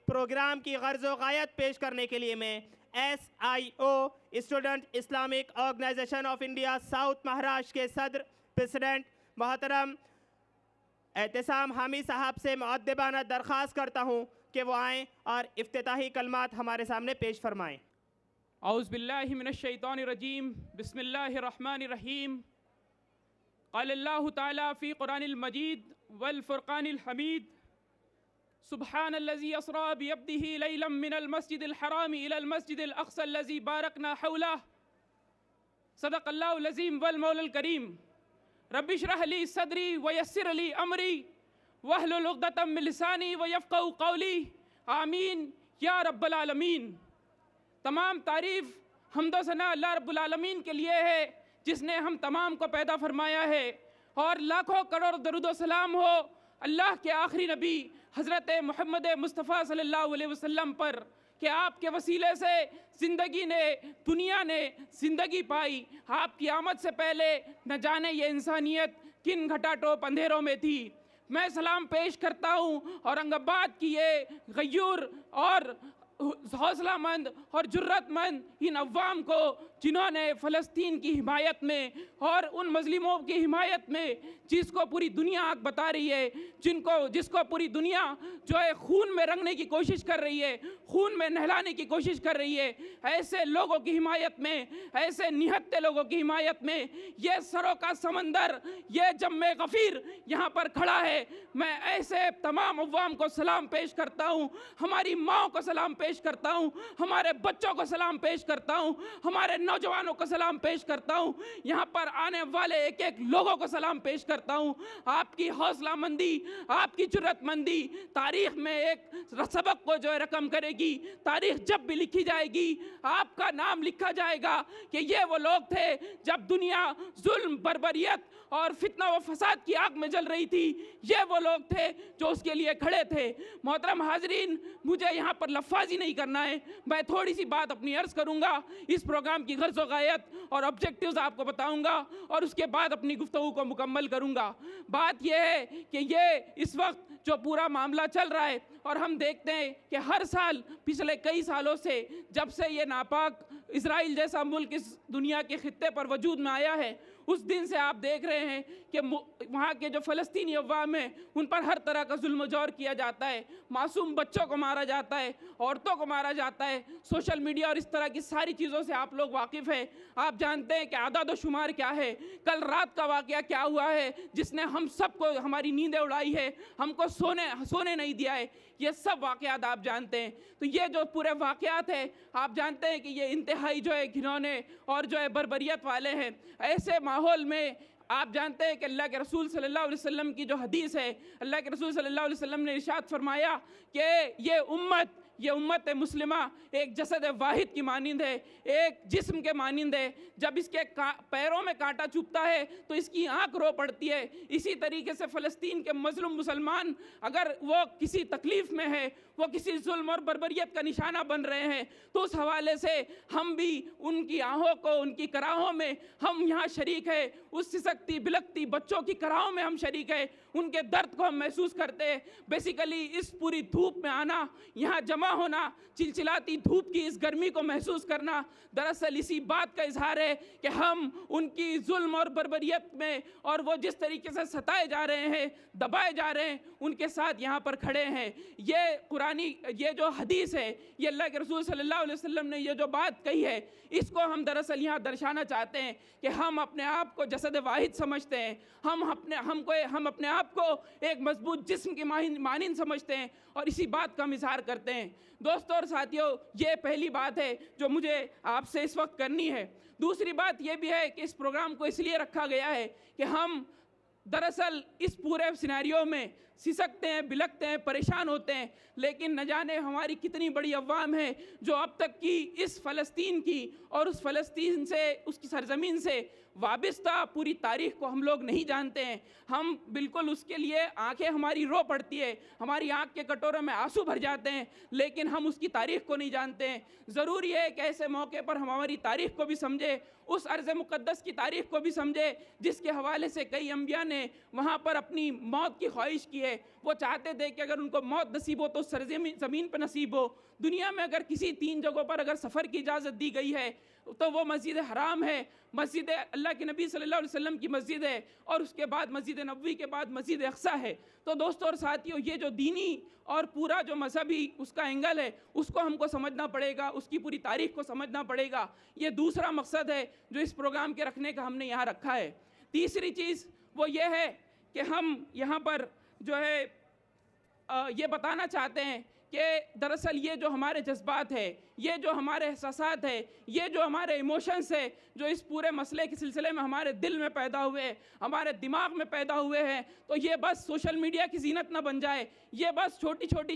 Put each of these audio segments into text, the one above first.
Programme کی غرض و غایت پیش کرنے کے لیے میں SIO student Islamic organisation of India south Maharashtra کے صدر پریزیڈنٹ محترم اعتصام حامی صاحب سے مؤدبانہ درخواست کرتا ہوں کہ وہ آئیں اور افتتاحی کلمات ہمارے سامنے پیش فرمائیں۔ اعوذ باللہ من الشیطان الرجیم، بسم اللہ الرحمن الرحیم۔ قال اللہ تعالیٰ فی قرآن المجید والفرقان الحمید، سبحان الذی اسریٰ بعبدہ لیلا من المسجد الحرام الی المسجد الاقصی الذی بارکنا حولہ، صدق اللہ العظیم والمولا الکریم۔ رب اشرح لی صدری ویسر لی امری واحلل عقدۃ من لسانی ویفقہوا قولی، آمین یا رب العالمین۔ تمام تعریف حمد و ثنا اللہ رب العالمین کے لیے ہے جس نے ہم تمام کو پیدا فرمایا ہے، اور لاکھوں کروڑ درود و سلام ہو اللہ کے آخری نبی حضرت محمد مصطفیٰ صلی اللہ علیہ وسلم پر کہ آپ کے وسیلے سے زندگی نے، دنیا نے زندگی پائی۔ آپ کی آمد سے پہلے نہ جانے یہ انسانیت کن گھٹا ٹوپ اندھیروں میں تھی۔ میں سلام پیش کرتا ہوں اورنگ آباد کی یہ غیور اور حوصلہ مند اور جرت مند ان عوام کو جنہوں نے فلسطین کی حمایت میں اور ان مظلوموں کی حمایت میں جس کو پوری دنیا آگ بتا رہی ہے، جس کو پوری دنیا جو ہے خون میں رنگنے کی کوشش کر رہی ہے، خون میں نہلانے کی کوشش کر رہی ہے، ایسے لوگوں کی حمایت میں، ایسے نہتے لوگوں کی حمایت میں یہ سروں کا سمندر، یہ جم غفیر یہاں پر کھڑا ہے۔ میں ایسے تمام عوام کو سلام پیش کرتا ہوں، ہماری ماں کو سلام پیش کرتا ہوں، ہمارے بچوں کو سلام پیش کرتا ہوں، ہمارے نوجوانوں کو سلام پیش کرتا ہوں، یہاں پر آنے والے ایک ایک لوگوں کو سلام پیش کرتا ہوں۔ آپ کی حوصلہ مندی، آپ کی جرت مندی تاریخ میں ایک سبق کو جو ہے رقم کرے گی۔ تاریخ جب بھی لکھی جائے گی آپ کا نام لکھا جائے گا کہ یہ وہ لوگ تھے جب دنیا ظلم، بربریت اور فتنہ و فساد کی آگ میں جل رہی تھی، یہ وہ لوگ تھے جو اس کے لیے کھڑے تھے۔ محترم حاضرین، مجھے یہاں پر لفاظی نہیں کرنا ہے، میں تھوڑی سی بات اپنی عرض کروں گا، اس پروگرام کی غرض و غایت اور آبجیکٹیوز آپ کو بتاؤں گا اور اس کے بعد اپنی گفتگو کو مکمل کروں گا۔ بات یہ ہے کہ یہ اس وقت جو پورا معاملہ چل رہا ہے اور ہم دیکھتے ہیں کہ ہر سال پچھلے کئی سالوں سے جب سے یہ ناپاک اسرائیل جیسا ملک اس دنیا کے خطے پر وجود میں آیا ہے، اس دن سے آپ دیکھ رہے ہیں کہ وہاں کے جو فلسطینی عوام ہیں ان پر ہر طرح کا ظلم و جور کیا جاتا ہے، معصوم بچوں کو مارا جاتا ہے، عورتوں کو مارا جاتا ہے۔ سوشل میڈیا اور اس طرح کی ساری چیزوں سے آپ لوگ واقف ہیں، آپ جانتے ہیں کہ اعداد و شمار کیا ہے، کل رات کا واقعہ کیا ہوا ہے جس نے ہم سب کو ہماری نیندیں اڑائی ہے، ہم کو سونے نہیں دیا ہے، یہ سب واقعات آپ جانتے ہیں۔ تو یہ جو پورے واقعات ہیں آپ جانتے ہیں کہ یہ انتہائی جو ہے گھنونے اور جو ہے بربریت والے ہیں۔ ایسے ماحول میں آپ جانتے ہیں کہ اللہ کے رسول صلی اللہ علیہ وسلم کی جو حدیث ہے، اللہ کے رسول صلی اللہ علیہ وسلم نے ارشاد فرمایا کہ یہ امت مسلمہ ایک جسد واحد کی مانند ہے، ایک جسم کے مانند ہے۔ جب اس کے پیروں میں کانٹا چبھتا ہے تو اس کی آنکھ رو پڑتی ہے۔ اسی طریقے سے فلسطین کے مظلوم مسلمان اگر وہ کسی تکلیف میں ہے، وہ کسی ظلم اور بربریت کا نشانہ بن رہے ہیں، تو اس حوالے سے ہم بھی ان کی آہوں کو، ان کی کراہوں میں ہم یہاں شریک ہیں، اس سسکتی بلکتی بچوں کی کراہوں میں ہم شریک ہیں، ان کے درد کو ہم محسوس کرتے ہیں۔ بیسیکلی اس پوری دھوپ میں آنا، یہاں جمع ہونا، چلچلاتی دھوپ کی اس گرمی کو محسوس کرنا، دراصل اسی بات کا اظہار ہے کہ ہم ان کی ظلم اور بربریت میں اور وہ جس طریقے سے ستائے جا رہے ہیں، دبائے جا رہے ہیں، ان کے ساتھ یہاں پر کھڑے ہیں۔ یہ جو حدیث ہے، یہ اللہ کے رسول صلی اللہ علیہ وسلم نے یہ جو بات کہی ہے، اس کو ہم دراصل یہاں درشانا چاہتے ہیں کہ ہم اپنے آپ کو جسد واحد سمجھتے ہیں، ہم اپنے آپ کو ایک مضبوط جسم کی مانند سمجھتے ہیں اور اسی بات کا ہم اظہار کرتے ہیں۔ دوستوں اور ساتھیوں، یہ پہلی بات ہے جو مجھے آپ سے اس وقت کرنی ہے۔ دوسری بات یہ بھی ہے کہ اس پروگرام کو اس لیے رکھا گیا ہے کہ ہم دراصل اس پورے سینیریو میں سسکتے ہیں، بلکتے ہیں، پریشان ہوتے ہیں، لیکن نہ جانے ہماری کتنی بڑی عوام ہے جو اب تک کی اس فلسطین کی اور اس فلسطین سے، اس کی سرزمین سے وابستہ پوری تاریخ کو ہم لوگ نہیں جانتے ہیں۔ ہم بالکل اس کے لیے آنکھیں ہماری رو پڑتی ہے، ہماری آنکھ کے کٹوروں میں آنسو بھر جاتے ہیں، لیکن ہم اس کی تاریخ کو نہیں جانتے ہیں۔ ضروری ہے کہ ایسے موقع پر ہم ہماری تاریخ کو بھی سمجھے، اس ارض مقدس کی تاریخ کو بھی سمجھے جس کے حوالے سے کئی انبیاء نے وہاں پر اپنی موت کی خواہش کی لیے وہ چاہتے تھے کہ اگر ان کو موت نصیب ہو تو زمین پہ نصیب ہو. دنیا میں اگر کسی 3 جگہوں پر اگر سفر کی اجازت دی گئی ہے تو وہ مسجد حرام ہے, مسجد اللہ کے نبی صلی اللہ علیہ وسلم کی مسجد ہے, اور اس کے بعد مسجد نبوی کے بعد مسجد اقصیٰ ہے. تو دوستوں اور ساتھیوں, یہ جو دینی اور پورا جو مذہبی اس کا اینگل ہے اس کو ہم کو سمجھنا پڑے گا, اس کی پوری تاریخ کو سمجھنا پڑے گا. یہ دوسرا مقصد ہے جو اس پروگرام کے رکھنے کا ہم نے یہاں رکھا ہے. تیسری چیز وہ یہ ہے کہ ہم یہاں پر جو ہے یہ بتانا چاہتے ہیں کہ دراصل یہ جو ہمارے جذبات ہے, یہ جو ہمارے احساسات ہے, یہ جو ہمارے ایموشنز ہے جو اس پورے مسئلے کے سلسلے میں ہمارے دل میں پیدا ہوئے, ہمارے دماغ میں پیدا ہوئے ہیں, تو یہ بس سوشل میڈیا کی زینت نہ بن جائے, یہ بس چھوٹی چھوٹی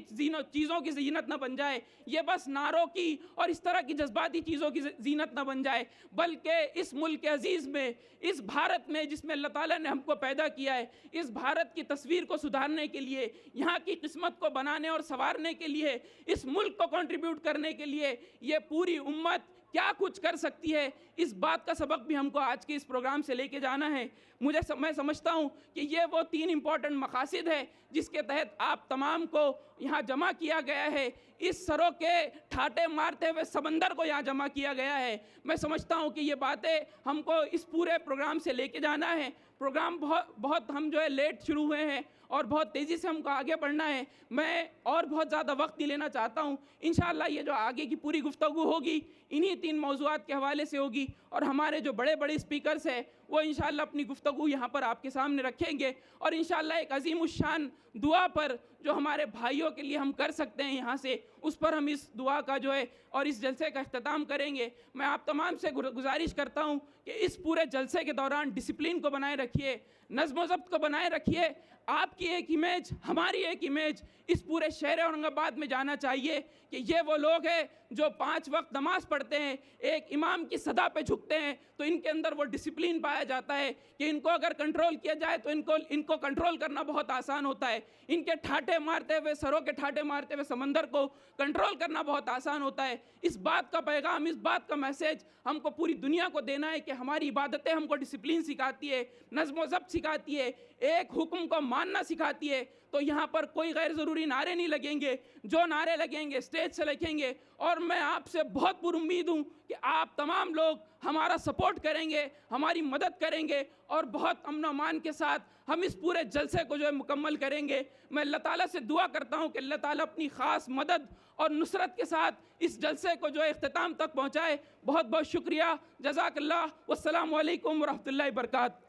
چیزوں کی زینت نہ بن جائے, یہ بس نعروں کی اور اس طرح کی جذباتی چیزوں کی زینت نہ بن جائے, بلکہ اس ملک عزیز میں, اس بھارت میں جس میں اللہ تعالیٰ نے ہم کو پیدا کیا ہے, اس بھارت کی تصویر کو سدھارنے کے لیے, یہاں کی قسمت کو بنانے اور سنوارنے کے لیے, اس ملک کو کنٹریبیوٹ کرنے کے لیے یہ پوری امت کیا کچھ کر سکتی ہے, اس بات کا سبق بھی ہم کو آج کے اس پروگرام سے لے کے جانا ہے. میں سمجھتا ہوں کہ یہ وہ 3 امپورٹنٹ مقاصد ہے جس کے تحت آپ تمام کو یہاں جمع کیا گیا ہے. اس سروں کے ٹھاٹے مارتے ہوئے سمندر کو یہاں جمع کیا گیا ہے. میں سمجھتا ہوں کہ یہ باتیں ہم کو اس پورے پروگرام سے لے کے جانا ہے. پروگرام بہت ہم جو ہے لیٹ شروع ہوئے ہیں اور بہت تیزی سے ہم کو آگے بڑھنا ہے. میں اور بہت زیادہ وقت نہیں لینا چاہتا ہوں. انشاءاللہ یہ جو آگے کی پوری گفتگو ہوگی انہی 3 موضوعات کے حوالے سے ہوگی, اور ہمارے جو بڑے بڑے اسپیکرز ہیں وہ انشاءاللہ اپنی گفتگو یہاں پر آپ کے سامنے رکھیں گے, اور انشاءاللہ ایک عظیم الشان دعا پر جو ہمارے بھائیوں کے لیے ہم کر سکتے ہیں یہاں سے, اس پر ہم اس دعا کا جو ہے اور اس جلسے کا اختتام کریں گے. میں آپ تمام سے گزارش کرتا ہوں کہ اس پورے جلسے کے دوران ڈسپلن کو بنائے رکھیے, نظم و ضبط کو بنائے رکھیے. آپ کی ایک امیج, ہماری ایک امیج اس پورے شہر اورنگ آباد میں جانا چاہیے کہ یہ وہ لوگ ہیں جو 5 وقت نماز پڑھتے ہیں, ایک امام کی صدا پہ جھکتے ہیں, تو ان کے اندر وہ ڈسپلن پایا جاتا ہے کہ ان کو اگر کنٹرول کیا جائے تو ان کو کنٹرول کرنا بہت آسان ہوتا ہے. ان کے ٹھاٹے مارتے ہوئے, سروں کے ٹھاٹے مارتے ہوئے سمندر کو کنٹرول کرنا بہت آسان ہوتا ہے. اس بات کا پیغام, اس بات کا میسیج ہم کو پوری دنیا کو دینا ہے کہ ہماری عبادتیں ہم کو ڈسپلن سکھاتی ہے, نظم و ضبط سکھاتی ہے, ایک حکم کو ماننا سکھاتی ہے. تو یہاں پر کوئی غیر ضروری نعرے نہیں لگیں گے, جو نعرے لگیں گے اسٹیج سے لگیں گے. اور میں آپ سے بہت پر امید ہوں کہ آپ تمام لوگ ہمارا سپورٹ کریں گے, ہماری مدد کریں گے, اور بہت امن و امان کے ساتھ ہم اس پورے جلسے کو جو ہے مکمل کریں گے. میں اللہ تعالیٰ سے دعا کرتا ہوں کہ اللہ تعالیٰ اپنی خاص مدد اور نصرت کے ساتھ اس جلسے کو جو ہے اختتام تک پہنچائے. بہت بہت شکریہ. جزاک اللہ. والسلام علیکم ورحمۃ اللہ وبرکاتہ.